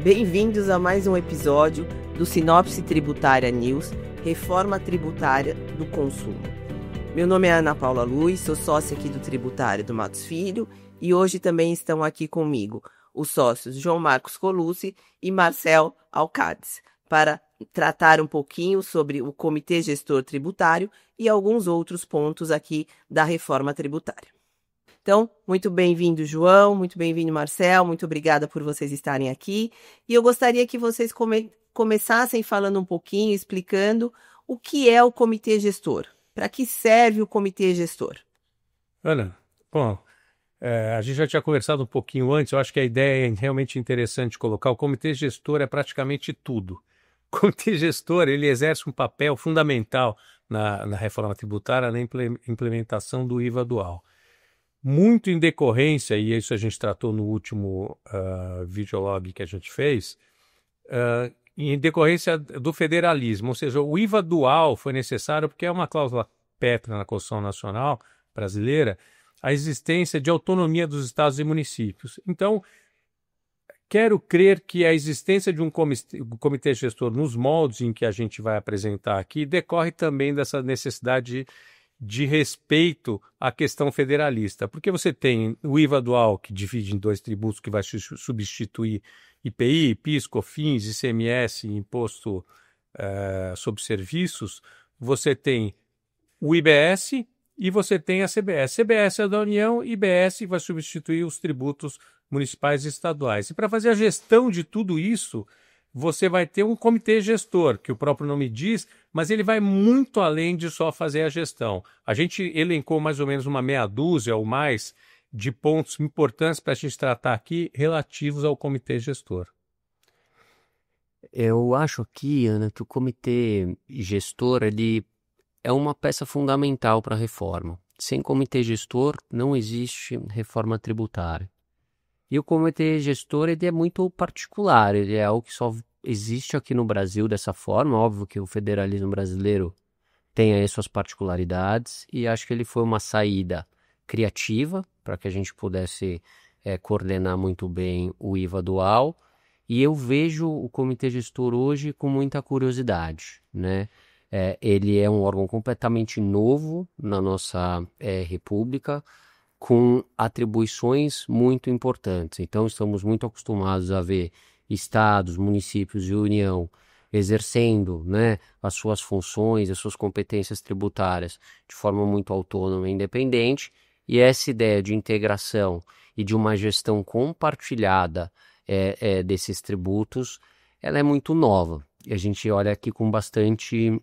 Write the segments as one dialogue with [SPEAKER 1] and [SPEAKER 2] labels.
[SPEAKER 1] Bem-vindos a mais um episódio do Sinopse Tributária News, Reforma Tributária do Consumo. Meu nome é Ana Paula Luiz, sou sócia aqui do Tributário do Matos Filho e hoje também estão aqui comigo os sócios João Marcos Colucci e Marcel Alcades, para tratar um pouquinho sobre o Comitê Gestor Tributário e alguns outros pontos aqui da reforma tributária. Então, muito bem-vindo, João, muito bem-vindo, Marcel, muito obrigada por vocês estarem aqui. E eu gostaria que vocês começassem falando um pouquinho, explicando o que é o Comitê Gestor. Para que serve o Comitê Gestor?
[SPEAKER 2] Ana, bom, a gente já tinha conversado um pouquinho antes, eu acho que a ideia é realmente interessante colocar. O Comitê Gestor é praticamente tudo. O Comitê Gestor, ele exerce um papel fundamental na reforma tributária, na implementação do IVA dual. Muito em decorrência, e isso a gente tratou no último videolog que a gente fez, em decorrência do federalismo, ou seja, o IVA dual foi necessário porque é uma cláusula pétrea na Constituição Nacional brasileira, a existência de autonomia dos estados e municípios. Então, quero crer que a existência de um comitê gestor nos moldes em que a gente vai apresentar aqui decorre também dessa necessidade de respeito à questão federalista, porque você tem o IVA dual, que divide em dois tributos, que vai substituir IPI, PIS, COFINS, ICMS, Imposto sobre Serviços, você tem o IBS e você tem a CBS. CBS é da União, IBS vai substituir os tributos municipais e estaduais. E para fazer a gestão de tudo isso, você vai ter um comitê gestor, que o próprio nome diz, mas ele vai muito além de só fazer a gestão. A gente elencou mais ou menos uma meia dúzia ou mais de pontos importantes para a gente tratar aqui relativos ao comitê gestor.
[SPEAKER 3] Eu acho aqui, Ana, que o comitê gestor ele é uma peça fundamental para a reforma. Sem comitê gestor não existe reforma tributária. E o comitê gestor ele é muito particular, ele é algo que só existe aqui no Brasil dessa forma. Óbvio que o federalismo brasileiro tem aí suas particularidades e acho que ele foi uma saída criativa para que a gente pudesse coordenar muito bem o IVA dual. E eu vejo o comitê gestor hoje com muita curiosidade, né? Ele é um órgão completamente novo na nossa república, com atribuições muito importantes. Então, estamos muito acostumados a ver estados, municípios e União exercendo, né, as suas funções, as suas competências tributárias de forma muito autônoma e independente, e essa ideia de integração e de uma gestão compartilhada desses tributos, ela é muito nova. E a gente olha aqui com bastante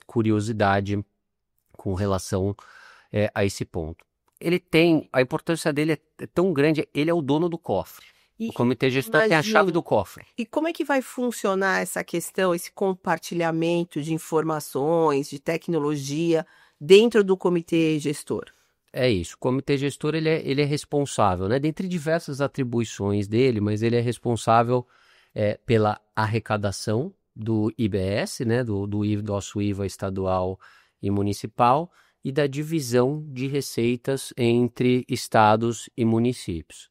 [SPEAKER 3] curiosidade com relação a esse ponto. A importância dele é tão grande, ele é o dono do cofre. O comitê gestor tem a chave do cofre.
[SPEAKER 1] E como é que vai funcionar essa questão, esse compartilhamento de informações, de tecnologia dentro do comitê gestor?
[SPEAKER 3] É isso, o comitê gestor ele é responsável, né, dentre diversas atribuições dele, mas ele é responsável pela arrecadação do IBS, né, do nosso IVA estadual e municipal, e da divisão de receitas entre estados e municípios.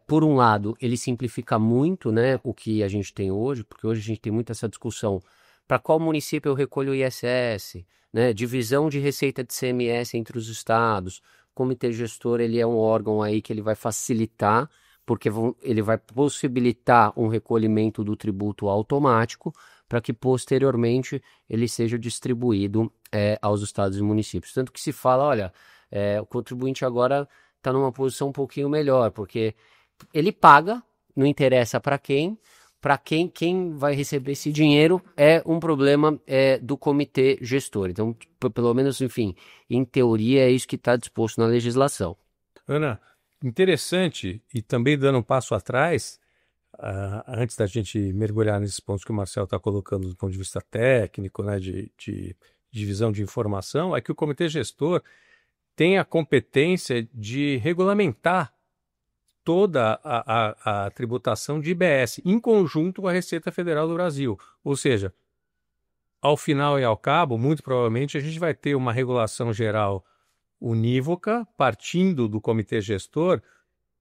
[SPEAKER 3] Por um lado, ele simplifica muito, né, o que a gente tem hoje, porque hoje a gente tem muito essa discussão para qual município eu recolho o ISS, né, divisão de receita de CMS entre os estados. O comitê gestor ele é um órgão aí que ele vai facilitar, porque ele vai possibilitar um recolhimento do tributo automático para que posteriormente ele seja distribuído aos estados e municípios. Tanto que se fala, olha, o contribuinte agora está numa posição um pouquinho melhor, porque ele paga, não interessa para quem vai receber esse dinheiro é um problema do comitê gestor. Então, pelo menos, enfim, em teoria é isso que está disposto na legislação.
[SPEAKER 2] Ana, interessante, e também dando um passo atrás, antes da gente mergulhar nesses pontos que o Marcel está colocando do ponto de vista técnico, né, de divisão de informação, é que o comitê gestor tem a competência de regulamentar toda a tributação de IBS, em conjunto com a Receita Federal do Brasil. Ou seja, ao final e ao cabo, muito provavelmente a gente vai ter uma regulação geral unívoca, partindo do comitê gestor,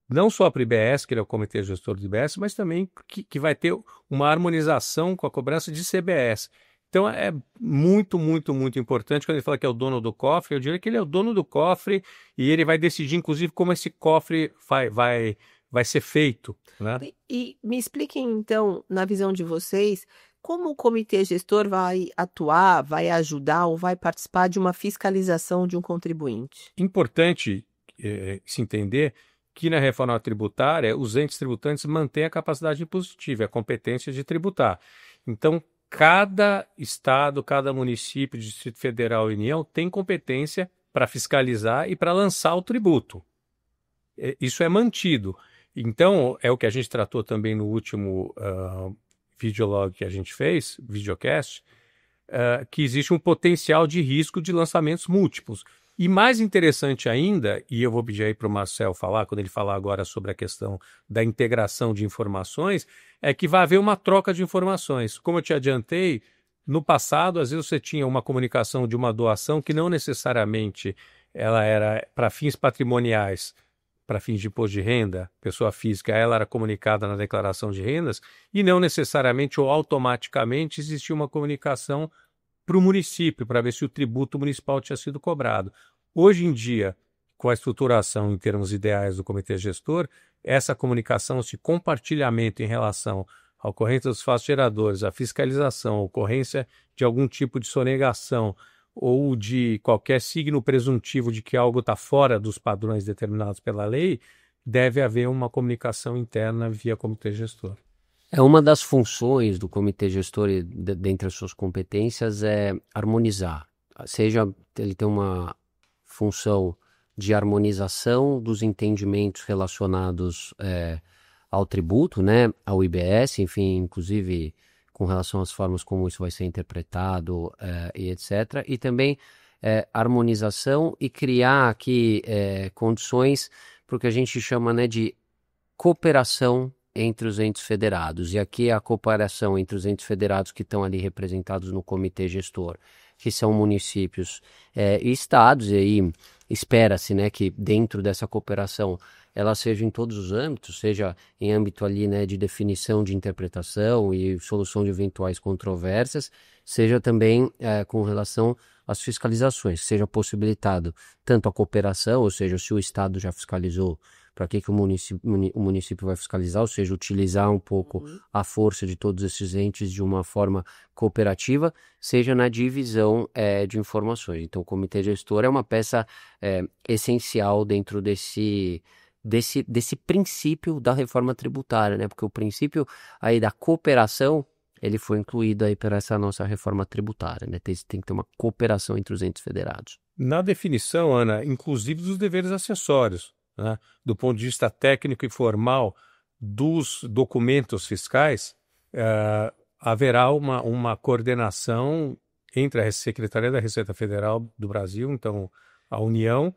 [SPEAKER 2] não só para o IBS, que ele é o comitê gestor do IBS, mas também que vai ter uma harmonização com a cobrança de CBS. Então é muito, muito, muito importante. Quando ele fala que é o dono do cofre, eu diria que ele é o dono do cofre e ele vai decidir, inclusive, como esse cofre vai ser feito, né?
[SPEAKER 1] E me expliquem, então, na visão de vocês, como o comitê gestor vai atuar, vai ajudar ou vai participar de uma fiscalização de um contribuinte?
[SPEAKER 2] Importante se entender que na reforma tributária os entes tributantes mantêm a capacidade impositiva, a competência de tributar. Então, cada estado, cada município, Distrito Federal e União tem competência para fiscalizar e para lançar o tributo. Isso é mantido. Então, é o que a gente tratou também no último videolog que a gente fez, videocast, que existe um potencial de risco de lançamentos múltiplos. E mais interessante ainda, e eu vou pedir aí para o Marcel falar, quando ele falar agora sobre a questão da integração de informações, é que vai haver uma troca de informações. Como eu te adiantei, no passado, às vezes você tinha uma comunicação de uma doação que não necessariamente ela era para fins patrimoniais, para fins de imposto de renda, pessoa física, ela era comunicada na declaração de rendas e não necessariamente ou automaticamente existia uma comunicação para o município, para ver se o tributo municipal tinha sido cobrado. Hoje em dia, com a estruturação em termos ideais do comitê gestor, essa comunicação, esse compartilhamento em relação à ocorrência dos fatos geradores, a fiscalização, a ocorrência de algum tipo de sonegação ou de qualquer signo presuntivo de que algo está fora dos padrões determinados pela lei, deve haver uma comunicação interna via comitê gestor.
[SPEAKER 3] Uma das funções do comitê gestor, dentre as suas competências, é harmonizar. Seja ele tem uma função de harmonização dos entendimentos relacionados ao tributo, né, ao IBS, enfim, inclusive com relação às formas como isso vai ser interpretado e etc. E também harmonização e criar aqui condições para o que a gente chama, né, de cooperação entre os entes federados. E aqui a cooperação entre os entes federados que estão ali representados no comitê gestor, que são municípios e estados, e aí espera-se, né, que dentro dessa cooperação ela seja em todos os âmbitos, seja em âmbito ali, né, de definição de interpretação e solução de eventuais controvérsias, seja também com relação às fiscalizações, seja possibilitado tanto a cooperação, ou seja, se o estado já fiscalizou, para que o município vai fiscalizar, ou seja, utilizar um pouco a força de todos esses entes de uma forma cooperativa, seja na divisão de informações. Então, o comitê gestor é uma peça essencial dentro desse princípio da reforma tributária, né? Porque o princípio aí da cooperação, ele foi incluído aí para essa nossa reforma tributária, né? Tem que ter uma cooperação entre os entes federados.
[SPEAKER 2] Na definição, Ana, inclusive dos deveres acessórios, né? Do ponto de vista técnico e formal dos documentos fiscais, haverá uma coordenação entre a Secretaria da Receita Federal do Brasil, então a União,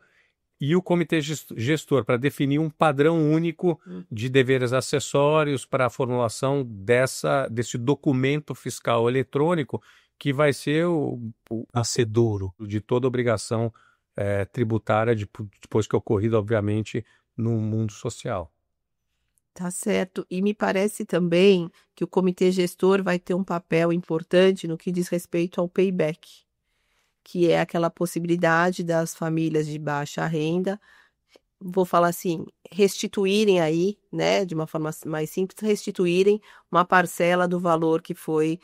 [SPEAKER 2] e o comitê gestor, para definir um padrão único de deveres acessórios para a formulação desse documento fiscal eletrônico que vai ser o nascedouro de toda obrigação tributária depois que ocorrido, obviamente, no mundo social.
[SPEAKER 1] Tá certo. E me parece também que o comitê gestor vai ter um papel importante no que diz respeito ao payback, que é aquela possibilidade das famílias de baixa renda, vou falar assim, restituírem aí, né, de uma forma mais simples, restituírem uma parcela do valor que foi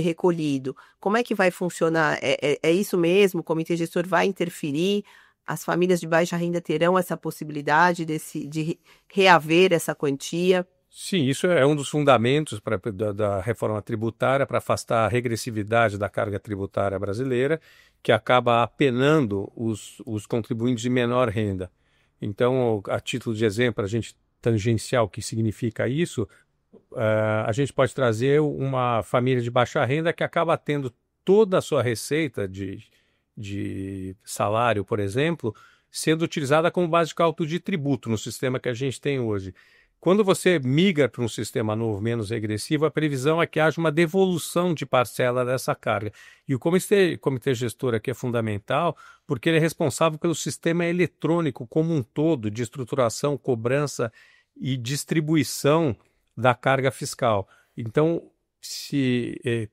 [SPEAKER 1] recolhido. Como é que vai funcionar? É isso mesmo? O comitê gestor vai interferir? As famílias de baixa renda terão essa possibilidade de reaver essa quantia?
[SPEAKER 2] Sim, isso é um dos fundamentos da reforma tributária para afastar a regressividade da carga tributária brasileira, que acaba apenando os contribuintes de menor renda. Então, a título de exemplo, a gente tangencial o que significa isso, a gente pode trazer uma família de baixa renda que acaba tendo toda a sua receita de salário, por exemplo, sendo utilizada como base de cálculo de tributo no sistema que a gente tem hoje. Quando você migra para um sistema novo, menos regressivo, a previsão é que haja uma devolução de parcela dessa carga. E o comitê gestor aqui é fundamental porque ele é responsável pelo sistema eletrônico como um todo, de estruturação, cobrança e distribuição da carga fiscal. Então,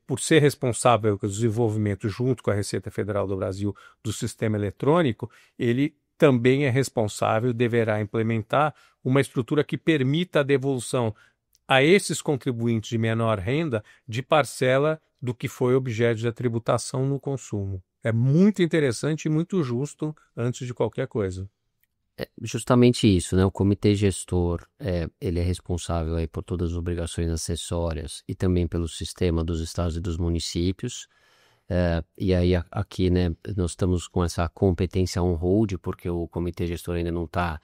[SPEAKER 2] por ser responsável pelo desenvolvimento junto com a Receita Federal do Brasil do sistema eletrônico, ele também é responsável, deverá implementar uma estrutura que permita a devolução a esses contribuintes de menor renda de parcela do que foi objeto da tributação no consumo. É muito interessante e muito justo antes de qualquer coisa.
[SPEAKER 3] É justamente isso, né? O comitê gestor, ele é responsável aí por todas as obrigações acessórias e também pelo sistema dos estados e dos municípios. E aí aqui, né, nós estamos com essa competência on-hold, porque o comitê gestor ainda não está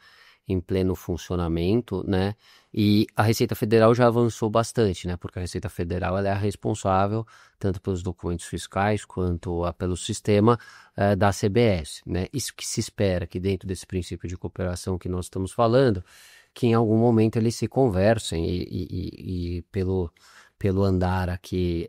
[SPEAKER 3] em pleno funcionamento, né? E a Receita Federal já avançou bastante, né? Porque a Receita Federal ela é a responsável tanto pelos documentos fiscais quanto pelo sistema da CBS, né? Isso que se espera que dentro desse princípio de cooperação que nós estamos falando, que em algum momento eles se conversem e pelo andar aqui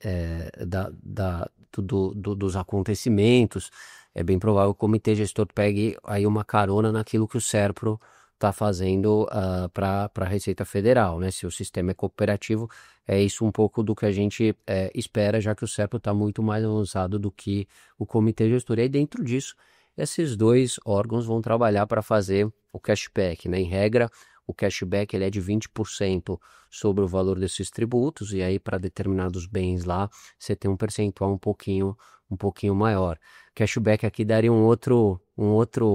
[SPEAKER 3] dos acontecimentos, é bem provável que o comitê gestor pegue aí uma carona naquilo que o SERPRO está fazendo para a Receita Federal, né? Se o sistema é cooperativo, é isso um pouco do que a gente espera, já que o SERPRO está muito mais avançado do que o comitê gestor. E aí dentro disso, esses dois órgãos vão trabalhar para fazer o cashback, né? Em regra, o cashback ele é de 20% sobre o valor desses tributos, e aí para determinados bens lá, você tem um percentual um pouquinho maior. Cashback aqui daria um outro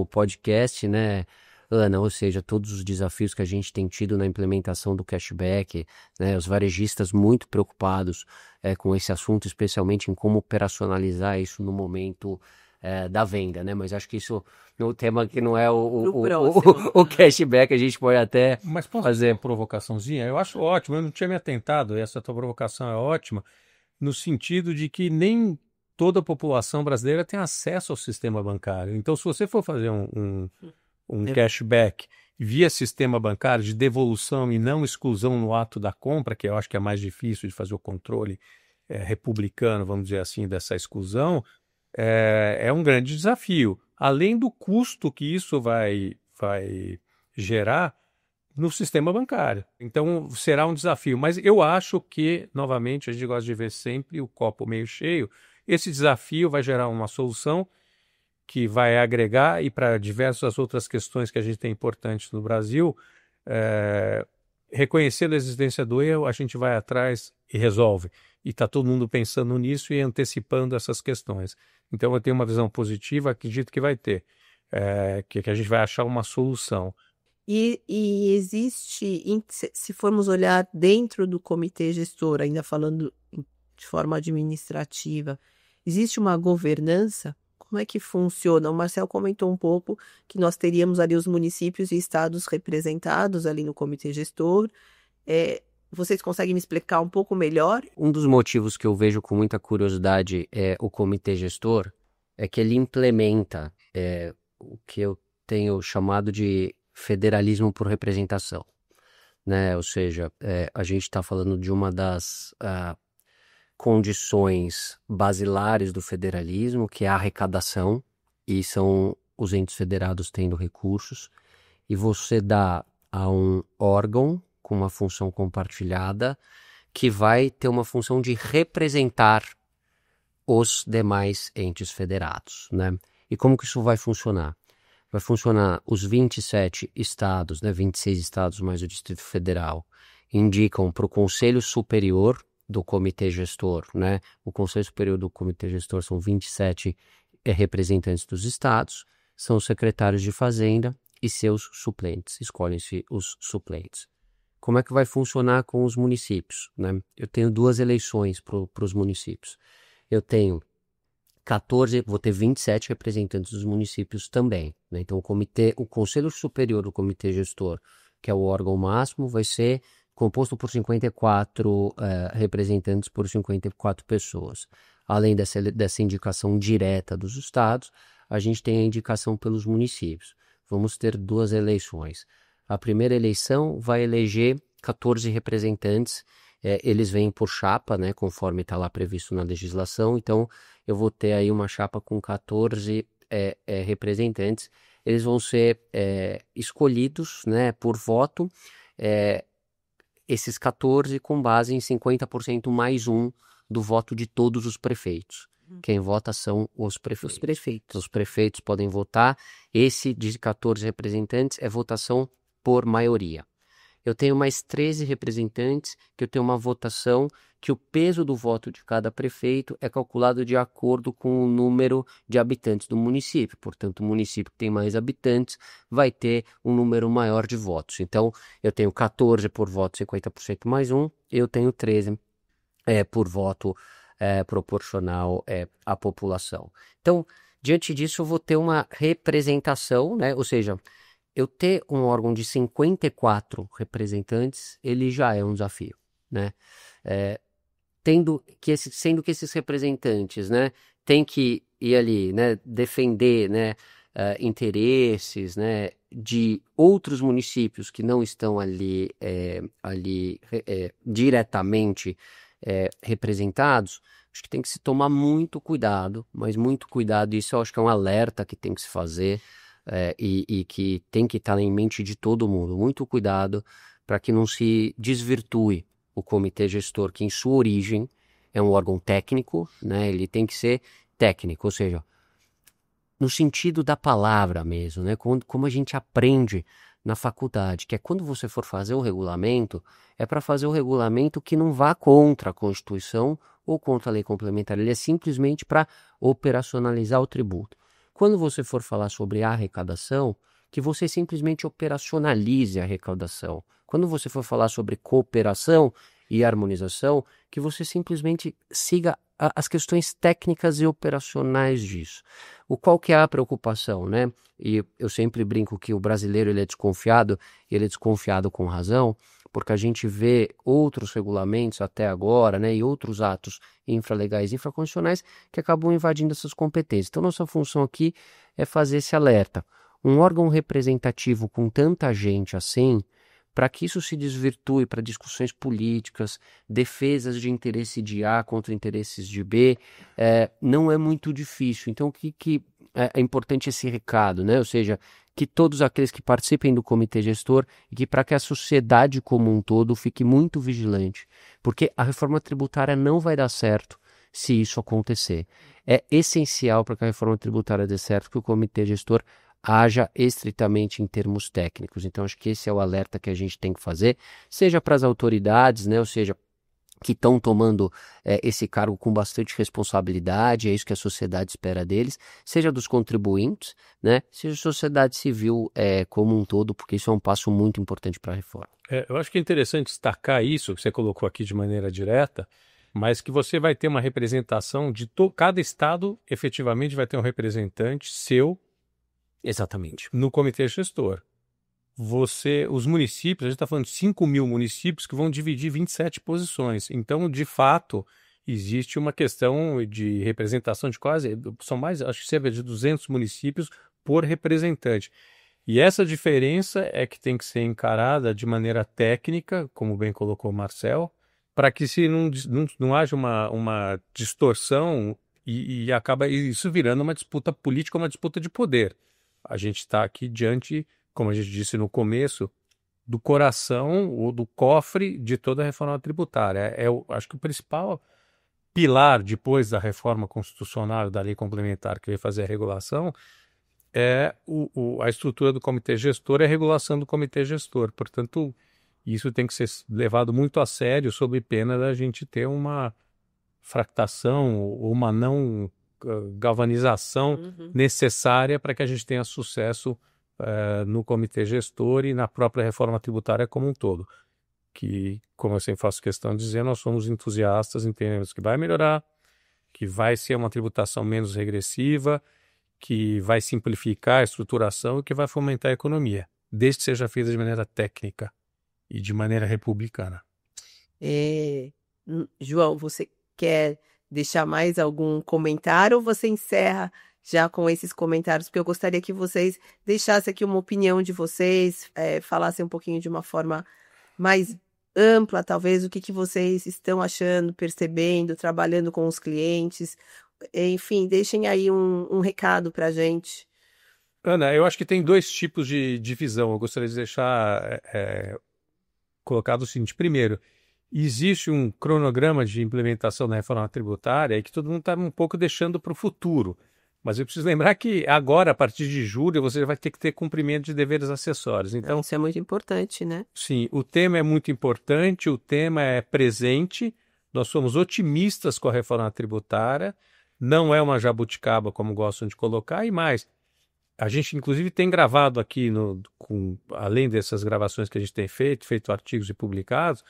[SPEAKER 3] podcast, né, Ana? Ou seja, todos os desafios que a gente tem tido na implementação do cashback, né, os varejistas muito preocupados com esse assunto, especialmente em como operacionalizar isso no momento da venda, né? Mas acho que isso é um tema que não é o cashback, a gente pode até
[SPEAKER 2] fazer uma provocaçãozinha. Eu acho ótimo, eu não tinha me atentado, essa tua provocação é ótima, no sentido de que nem toda a população brasileira tem acesso ao sistema bancário. Então, se você for fazer um cashback via sistema bancário de devolução e não exclusão no ato da compra, que eu acho que é mais difícil de fazer o controle republicano, vamos dizer assim, dessa exclusão, é um grande desafio. Além do custo que isso vai gerar no sistema bancário. Então, será um desafio. Mas eu acho que, novamente, a gente gosta de ver sempre o copo meio cheio. Esse desafio vai gerar uma solução que vai agregar, e para diversas outras questões que a gente tem importantes no Brasil, reconhecendo a existência do erro, a gente vai atrás e resolve. E está todo mundo pensando nisso e antecipando essas questões. Então, eu tenho uma visão positiva, acredito que vai ter, que a gente vai achar uma solução.
[SPEAKER 1] E existe, se formos olhar dentro do comitê gestor, ainda falando de forma administrativa, existe uma governança? Como é que funciona? O Marcel comentou um pouco que nós teríamos ali os municípios e estados representados ali no comitê gestor. Vocês conseguem me explicar um pouco melhor?
[SPEAKER 3] Um dos motivos que eu vejo com muita curiosidade o comitê gestor é que ele implementa o que eu tenho chamado de federalismo por representação, né? Ou seja, a gente está falando de uma das condições basilares do federalismo, que é a arrecadação, e são os entes federados tendo recursos, e você dá a um órgão com uma função compartilhada que vai ter uma função de representar os demais entes federados, né? E como que isso vai funcionar? Vai funcionar os 27 estados, né, 26 estados mais o Distrito Federal, indicam para o Conselho Superior do Comitê Gestor, né? O Conselho Superior do Comitê Gestor são 27 representantes dos estados, são os secretários de Fazenda e seus suplentes, escolhem-se os suplentes. Como é que vai funcionar com os municípios, né? Eu tenho 2 eleições para os municípios. Eu tenho 14, vou ter 27 representantes dos municípios também, né? Então o Conselho Superior do Comitê Gestor, que é o órgão máximo, vai ser composto por 54 representantes por 54 pessoas. Além dessa indicação direta dos estados, a gente tem a indicação pelos municípios. Vamos ter 2 eleições. A primeira eleição vai eleger 14 representantes, eles vêm por chapa, né, conforme está lá previsto na legislação, então eu vou ter aí uma chapa com 14 representantes, eles vão ser escolhidos, né, por voto, esses 14 com base em 50% mais um do voto de todos os prefeitos. Quem vota são os prefeitos.
[SPEAKER 1] Os prefeitos.
[SPEAKER 3] Os prefeitos podem votar. Esse de 14 representantes é votação por maioria. Eu tenho mais 13 representantes que eu tenho uma votação que o peso do voto de cada prefeito é calculado de acordo com o número de habitantes do município. Portanto, o município que tem mais habitantes vai ter um número maior de votos. Então, eu tenho 14 por voto, 50% mais um. Eu tenho 13 por voto proporcional à população. Então, diante disso, eu vou ter uma representação, né? Ou seja, eu ter um órgão de 54 representantes, ele já é um desafio, né? Sendo que esses representantes, né, tem que ir ali, né, defender, né, interesses, né, de outros municípios que não estão ali diretamente representados, acho que tem que se tomar muito cuidado, mas muito cuidado, isso eu acho que é um alerta que tem que se fazer e que tem que estar em mente de todo mundo, muito cuidado para que não se desvirtue o comitê gestor, que em sua origem é um órgão técnico, né? Ele tem que ser técnico, ou seja, no sentido da palavra mesmo, né? Como a gente aprende na faculdade, que é quando você for fazer o regulamento, é para fazer o regulamento que não vá contra a Constituição ou contra a lei complementar, ele é simplesmente para operacionalizar o tributo. Quando você for falar sobre arrecadação, que você simplesmente operacionalize a arrecadação. Quando você for falar sobre cooperação e harmonização, que você simplesmente siga as questões técnicas e operacionais disso. Qual que é a preocupação, né? E eu sempre brinco que o brasileiro ele é desconfiado com razão, porque a gente vê outros regulamentos até agora, né, e outros atos infralegais e infraconstitucionais que acabam invadindo essas competências. Então, nossa função aqui é fazer esse alerta. Um órgão representativo com tanta gente assim, para que isso se desvirtue para discussões políticas, defesas de interesse de A contra interesses de B, não é muito difícil. Então, o que é importante esse recado, né? Ou seja, que todos aqueles que participem do comitê gestor e que para que a sociedade como um todo fique muito vigilante, porque a reforma tributária não vai dar certo se isso acontecer. É essencial para que a reforma tributária dê certo que o comitê gestor haja estritamente em termos técnicos. Então, acho que esse é o alerta que a gente tem que fazer, seja para as autoridades, né, ou seja, que estão tomando esse cargo com bastante responsabilidade, é isso que a sociedade espera deles, seja dos contribuintes, né, seja a sociedade civil como um todo, porque isso é um passo muito importante para a reforma.
[SPEAKER 2] Eu acho que é interessante destacar isso, que você colocou aqui de maneira direta, mas que você vai ter uma representação de cada estado, efetivamente vai ter um representante seu.
[SPEAKER 3] Exatamente.
[SPEAKER 2] No comitê gestor. Os municípios, a gente está falando de 5.000 municípios que vão dividir 27 posições. Então, de fato, existe uma questão de representação de são mais, acho que cerca de 200 municípios por representante. E essa diferença é que tem que ser encarada de maneira técnica, como bem colocou o Marcel, para que se não haja uma distorção e acaba isso virando uma disputa política, uma disputa de poder. A gente está aqui diante, como a gente disse no começo, do coração ou do cofre de toda a reforma tributária. Acho que o principal pilar depois da reforma constitucional da lei complementar que veio fazer a regulação é a estrutura do comitê gestor e a regulação do comitê gestor. Portanto, isso tem que ser levado muito a sério sob pena da gente ter uma fractação ou uma não galvanização necessária para que a gente tenha sucesso no comitê gestor e na própria reforma tributária como um todo. Que, como eu sempre faço questão de dizer, nós somos entusiastas, entendemos que vai melhorar, que vai ser uma tributação menos regressiva, que vai simplificar a estruturação e que vai fomentar a economia, desde que seja feita de maneira técnica e de maneira republicana.
[SPEAKER 1] João, você quer deixar mais algum comentário ou você encerra já com esses comentários? Porque eu gostaria que vocês deixassem aqui uma opinião de vocês, falassem um pouquinho de uma forma mais ampla, talvez, o que vocês estão achando, percebendo, trabalhando com os clientes. Enfim, deixem aí um recado para a gente.
[SPEAKER 2] Ana, eu acho que tem dois tipos de visão. Eu gostaria de deixar colocado o seguinte. Primeiro, existe um cronograma de implementação da reforma tributária que todo mundo está um pouco deixando para o futuro. Mas eu preciso lembrar que agora, a partir de julho, você vai ter que ter cumprimento de deveres acessórios. Então,
[SPEAKER 1] isso é muito importante, né?
[SPEAKER 2] sim, o tema é muito importante, o tema é presente. Nós somos otimistas com a reforma tributária. Não é uma jabuticaba, como gostam de colocar, e mais. A gente, inclusive, tem gravado aqui, além dessas gravações que a gente tem feito artigos e publicados,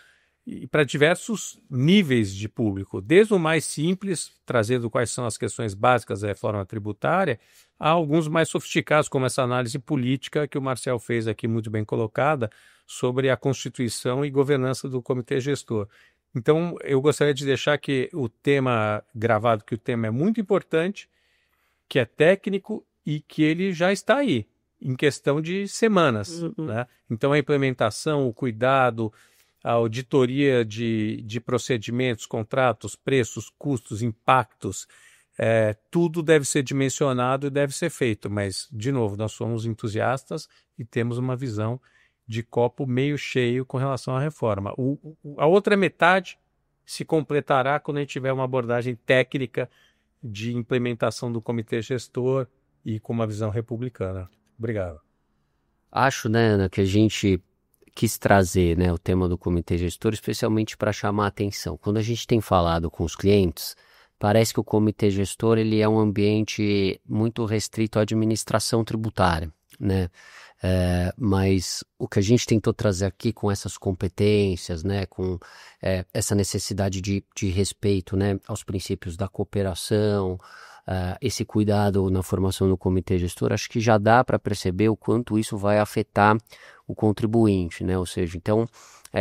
[SPEAKER 2] e para diversos níveis de público, desde o mais simples, trazendo quais são as questões básicas da reforma tributária, a alguns mais sofisticados, como essa análise política que o Marcel fez aqui, muito bem colocada, sobre a constituição e governança do comitê gestor. Então, eu gostaria de deixar que o tema gravado, que o tema é muito importante, que é técnico e que ele já está aí, em questão de semanas. Né? Então, a implementação, o cuidado, a auditoria de procedimentos, contratos, preços, custos, impactos, tudo deve ser dimensionado e deve ser feito. Mas, de novo, nós somos entusiastas e temos uma visão de copo meio cheio com relação à reforma. A outra metade se completará quando a gente tiver uma abordagem técnica de implementação do comitê gestor e com uma visão republicana. Obrigado.
[SPEAKER 3] Acho, né, Ana, que a gente quis trazer, né, o tema do comitê gestor, especialmente para chamar a atenção. Quando a gente tem falado com os clientes, parece que o comitê gestor ele é um ambiente muito restrito à administração tributária, né? Mas o que a gente tentou trazer aqui com essas competências, né, com essa necessidade de respeito, né, aos princípios da cooperação, esse cuidado na formação do comitê gestor, acho que já dá para perceber o quanto isso vai afetar o contribuinte, né? Ou seja, então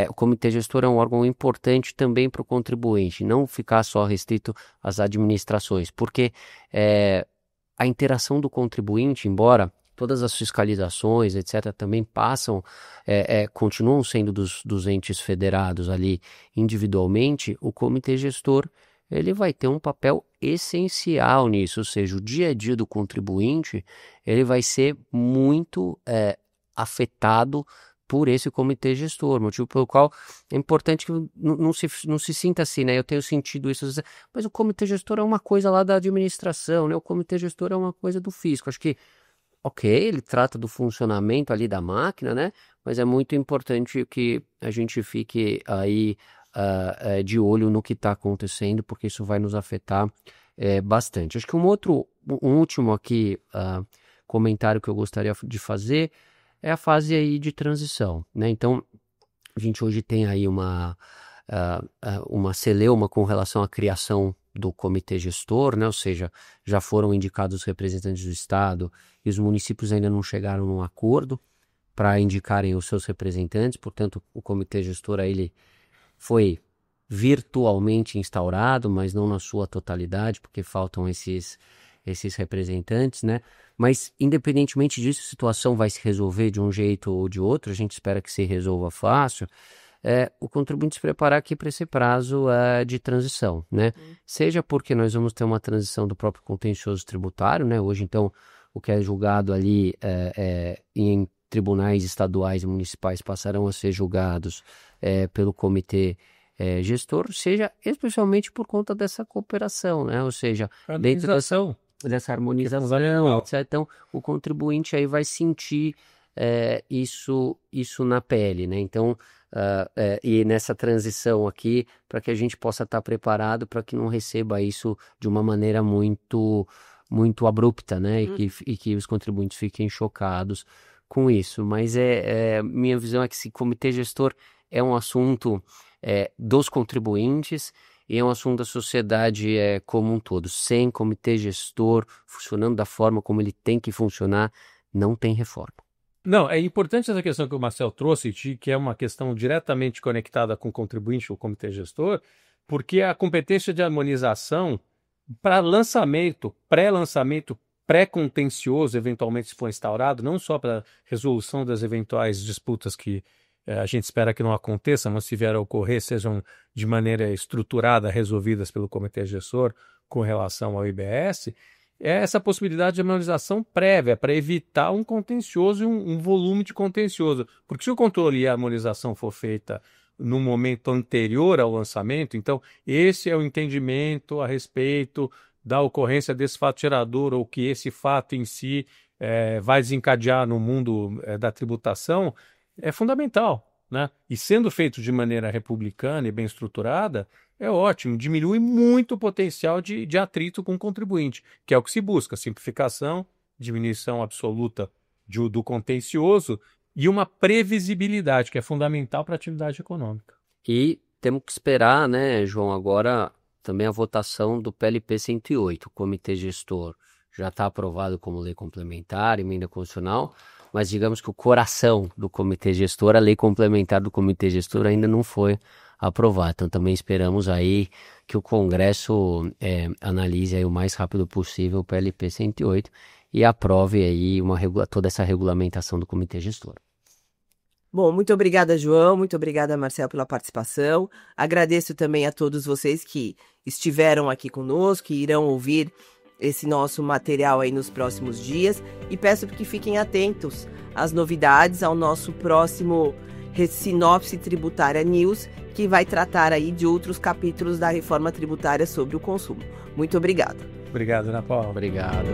[SPEAKER 3] o comitê gestor é um órgão importante também para o contribuinte, não ficar só restrito às administrações, porque a interação do contribuinte, embora todas as fiscalizações, etc., também continuam sendo dos entes federados ali individualmente, o comitê gestor ele vai ter um papel essencial nisso, ou seja, o dia a dia do contribuinte ele vai ser muito afetado por esse comitê gestor, motivo pelo qual é importante que não se sinta assim, né? Eu tenho sentido isso, mas o comitê gestor é uma coisa lá da administração, né? O comitê gestor é uma coisa do fisco. Acho que, ok, ele trata do funcionamento ali da máquina, né? Mas é muito importante que a gente fique aí de olho no que está acontecendo, porque isso vai nos afetar bastante. Acho que um último aqui comentário que eu gostaria de fazer é a fase aí de transição, né? Então, a gente hoje tem aí uma celeuma com relação à criação do comitê gestor, né? Ou seja, já foram indicados os representantes do Estado e os municípios ainda não chegaram num acordo para indicarem os seus representantes, portanto, o comitê gestor aí, ele foi virtualmente instaurado, mas não na sua totalidade, porque faltam esses representantes, né? Mas, independentemente disso, a situação vai se resolver de um jeito ou de outro, a gente espera que se resolva fácil, o contribuinte se preparar aqui para esse prazo de transição, né? Seja porque nós vamos ter uma transição do próprio contencioso tributário, né? Hoje, então, o que é julgado ali em tribunais estaduais e municipais passarão a ser julgados pelo comitê gestor, seja especialmente por conta dessa cooperação, né? Ou seja, dentro dessa harmonização, etc. Então, o contribuinte aí vai sentir isso na pele, né? Então, e nessa transição aqui, para que a gente possa estar preparado para que não receba isso de uma maneira muito, muito abrupta, né? E que os contribuintes fiquem chocados com isso. Mas minha visão é que esse comitê gestor é um assunto dos contribuintes e é um assunto da sociedade como um todo. Sem comitê gestor funcionando da forma como ele tem que funcionar, não tem reforma.
[SPEAKER 2] Não, é importante essa questão que o Marcel trouxe, que é uma questão diretamente conectada com o contribuinte, o comitê gestor, porque a competência de harmonização para lançamento, pré-lançamento, pré-contencioso, eventualmente se for instaurado, não só para resolução das eventuais disputas que a gente espera que não aconteça, mas se vier a ocorrer, sejam de maneira estruturada resolvidas pelo comitê gestor com relação ao IBS, é essa possibilidade de harmonização prévia para evitar um contencioso e um volume de contencioso. Porque se o controle e a harmonização for feita no momento anterior ao lançamento, então esse é o entendimento a respeito da ocorrência desse fato gerador ou que esse fato em si vai desencadear no mundo da tributação, é fundamental, né? E sendo feito de maneira republicana e bem estruturada, é ótimo, diminui muito o potencial de atrito com o contribuinte, que é o que se busca, simplificação, diminuição absoluta do contencioso e uma previsibilidade, que é fundamental para a atividade econômica.
[SPEAKER 3] E temos que esperar, né, João, agora também a votação do PLP 108, o Comitê Gestor já está aprovado como lei complementar, emenda constitucional, mas digamos que o coração do Comitê Gestor, a lei complementar do Comitê Gestor ainda não foi aprovada. Então também esperamos aí que o Congresso analise aí o mais rápido possível o PLP 108 e aprove aí toda essa regulamentação do Comitê Gestor.
[SPEAKER 1] Bom, muito obrigada, João, muito obrigada, Marcel, pela participação. Agradeço também a todos vocês que estiveram aqui conosco, que irão ouvir esse nosso material aí nos próximos dias e peço que fiquem atentos às novidades, ao nosso próximo Sinopse Tributária News, que vai tratar aí de outros capítulos da reforma tributária sobre o consumo. Muito obrigada.
[SPEAKER 2] Obrigado, Ana Paula.
[SPEAKER 3] Obrigado.